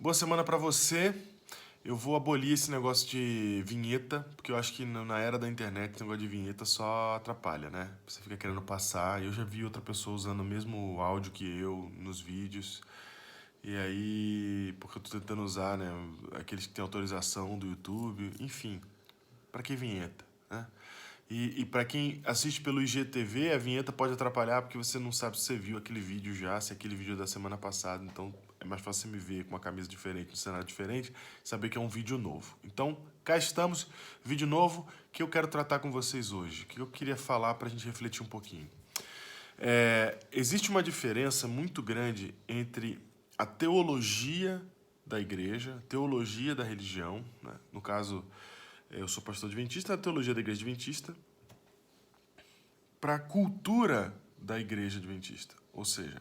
Boa semana pra você. Eu vou abolir esse negócio de vinheta, porque eu acho que na era da internet esse negócio de vinheta só atrapalha, né? Você fica querendo passar. Eu já vi outra pessoa usando o mesmo áudio que eu nos vídeos. E aí, porque eu tô tentando usar, né, aqueles que têm autorização do YouTube, enfim, pra que vinheta, né? E para quem assiste pelo IGTV, a vinheta pode atrapalhar porque você não sabe se você viu aquele vídeo já, se é aquele vídeo da semana passada. Então é mais fácil você me ver com uma camisa diferente, um cenário diferente, saber que é um vídeo novo. Então, cá estamos, vídeo novo que eu quero tratar com vocês hoje, que eu queria falar para a gente refletir um pouquinho. Existe uma diferença muito grande entre a teologia da igreja, a teologia da religião, né? No caso, eu sou pastor adventista, a teologia da igreja adventista, para a cultura da igreja adventista. Ou seja,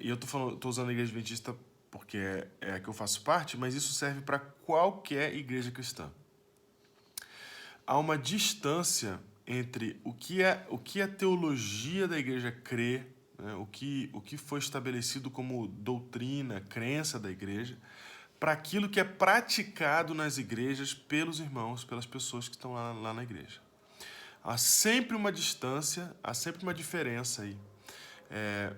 e eu tô usando a igreja adventista porque é a que eu faço parte, mas isso serve para qualquer igreja cristã. Há uma distância entre o que a teologia da igreja crê, né, o que foi estabelecido como doutrina, crença da igreja, para aquilo que é praticado nas igrejas pelos irmãos, pelas pessoas que estão lá na igreja. Há sempre uma distância, há sempre uma diferença aí.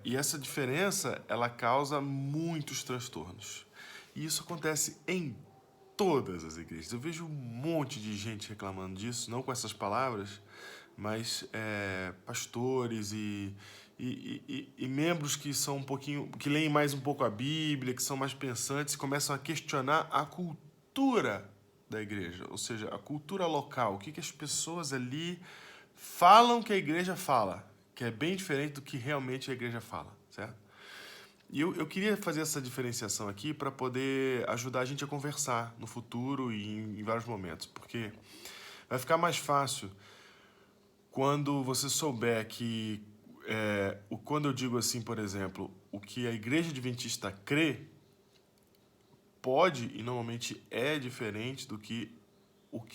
E essa diferença, ela causa muitos transtornos. E isso acontece em todas as igrejas. Eu vejo um monte de gente reclamando disso, não com essas palavras, mas pastores e membros que são um pouquinho, que leem mais um pouco a Bíblia, que são mais pensantes, começam a questionar a cultura da igreja, ou seja, a cultura local, o que as pessoas ali falam que a igreja fala, que é bem diferente do que realmente a igreja fala, certo? E eu queria fazer essa diferenciação aqui para poder ajudar a gente a conversar no futuro e em vários momentos, porque vai ficar mais fácil quando você souber que, quando eu digo assim, por exemplo, o que a igreja adventista crê pode e normalmente é diferente do que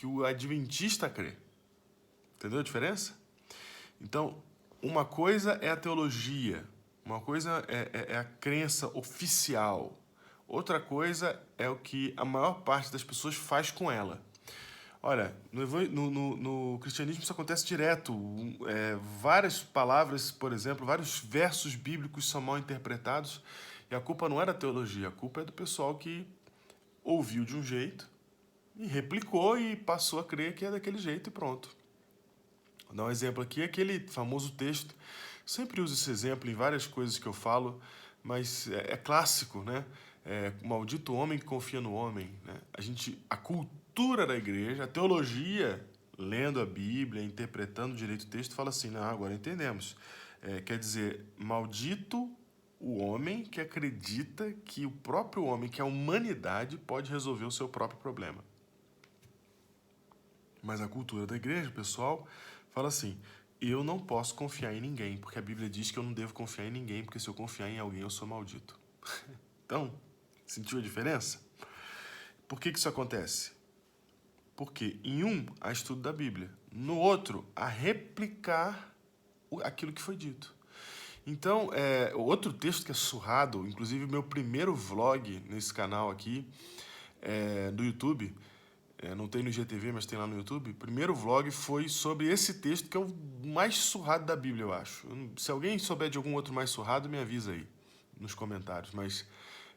o adventista crê. Entendeu a diferença? Então, uma coisa é a teologia, uma coisa é a crença oficial, outra coisa é o que a maior parte das pessoas faz com ela. Olha, no cristianismo isso acontece direto. Várias palavras, por exemplo, vários versos bíblicos são mal interpretados e a culpa não é da teologia, a culpa é do pessoal que ouviu de um jeito e replicou e passou a crer que é daquele jeito e pronto. Vou dar um exemplo aqui, aquele famoso texto. Sempre uso esse exemplo em várias coisas que eu falo, mas é clássico, né? Maldito homem que confia no homem, né? A cultura da igreja, a teologia, lendo a Bíblia, interpretando direito o texto, fala assim, não, agora entendemos. Quer dizer, maldito o homem que acredita que o próprio homem, que a humanidade, pode resolver o seu próprio problema. Mas a cultura da igreja, pessoal, fala assim, eu não posso confiar em ninguém, porque a Bíblia diz que eu não devo confiar em ninguém, porque se eu confiar em alguém eu sou maldito. Então, sentiu a diferença? Por que isso acontece? Porque em um há estudo da Bíblia, no outro há replicar aquilo que foi dito. Então, outro texto que é surrado, inclusive meu primeiro vlog nesse canal aqui, do YouTube, não tem no IGTV, mas tem lá no YouTube. O primeiro vlog foi sobre esse texto, que é o mais surrado da Bíblia, eu acho. Se alguém souber de algum outro mais surrado, me avisa aí nos comentários. Mas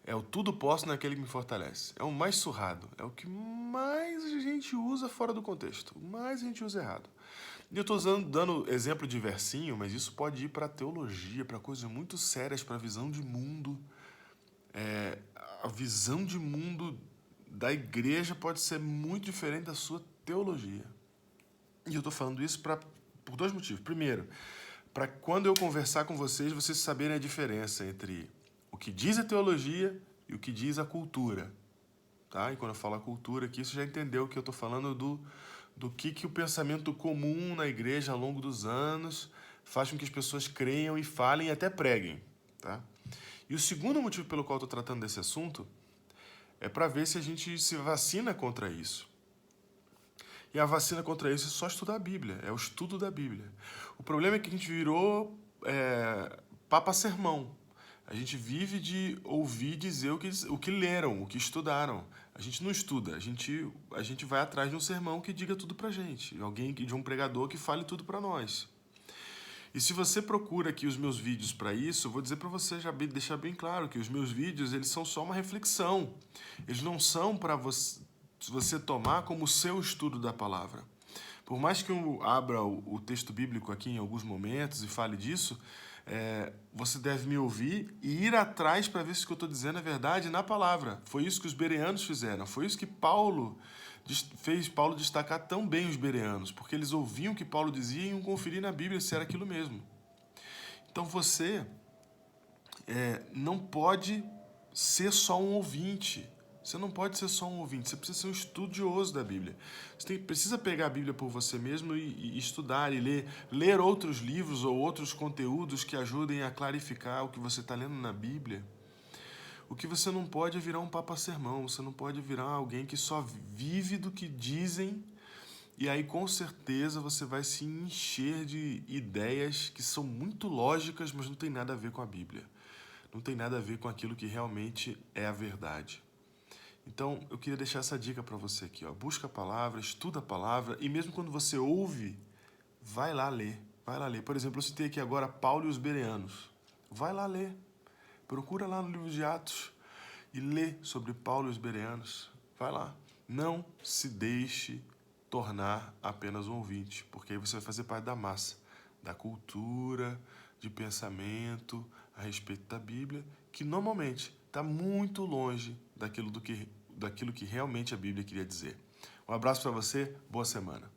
é o tudo posso naquele que me fortalece. É o mais surrado. É o que mais a gente usa fora do contexto. O mais a gente usa errado. E eu estou dando exemplo de versinho, mas isso pode ir para teologia, para coisas muito sérias, para a visão de mundo. A visão de mundo da igreja pode ser muito diferente da sua teologia. E eu estou falando isso por dois motivos. Primeiro, para quando eu conversar com vocês, vocês saberem a diferença entre o que diz a teologia e o que diz a cultura. Tá? E quando eu falo a cultura aqui, você já entendeu que eu estou falando do que o pensamento comum na igreja ao longo dos anos faz com que as pessoas creiam e falem e até preguem. Tá? E o segundo motivo pelo qual estou tratando desse assunto é para ver se a gente se vacina contra isso. E a vacina contra isso é só estudar a Bíblia, é o estudo da Bíblia. O problema é que a gente virou papa-sermão. A gente vive de ouvir dizer o que leram, o que estudaram. A gente não estuda, a gente vai atrás de um sermão que diga tudo pra gente, de um pregador que fale tudo pra nós. E se você procura aqui os meus vídeos para isso, eu vou dizer para você deixar bem claro que os meus vídeos eles são só uma reflexão. Eles não são para você tomar como seu estudo da palavra. Por mais que eu abra o texto bíblico aqui em alguns momentos e fale disso, você deve me ouvir e ir atrás para ver se o que eu estou dizendo é verdade na palavra. Foi isso que os bereanos fizeram. Foi isso que fez Paulo destacar tão bem os bereanos, porque eles ouviam o que Paulo dizia e iam conferir na Bíblia se era aquilo mesmo. Então você não pode ser só um ouvinte. Você não pode ser só um ouvinte, você precisa ser um estudioso da Bíblia. Você precisa pegar a Bíblia por você mesmo e estudar e ler outros livros ou outros conteúdos que ajudem a clarificar o que você está lendo na Bíblia. O que você não pode é virar um papa-sermão, você não pode virar alguém que só vive do que dizem, e aí com certeza você vai se encher de ideias que são muito lógicas, mas não tem nada a ver com a Bíblia. Não tem nada a ver com aquilo que realmente é a verdade. Então, eu queria deixar essa dica para você aqui, ó. Busca a palavra, estuda a palavra, e mesmo quando você ouve, vai lá ler. Vai lá ler. Por exemplo, eu citei aqui agora Paulo e os bereanos. Vai lá ler. Procura lá no livro de Atos e lê sobre Paulo e os bereanos. Vai lá. Não se deixe tornar apenas um ouvinte, porque aí você vai fazer parte da massa, da cultura, de pensamento a respeito da Bíblia, que normalmente está muito longe daquilo que realmente a Bíblia queria dizer. Um abraço para você, boa semana.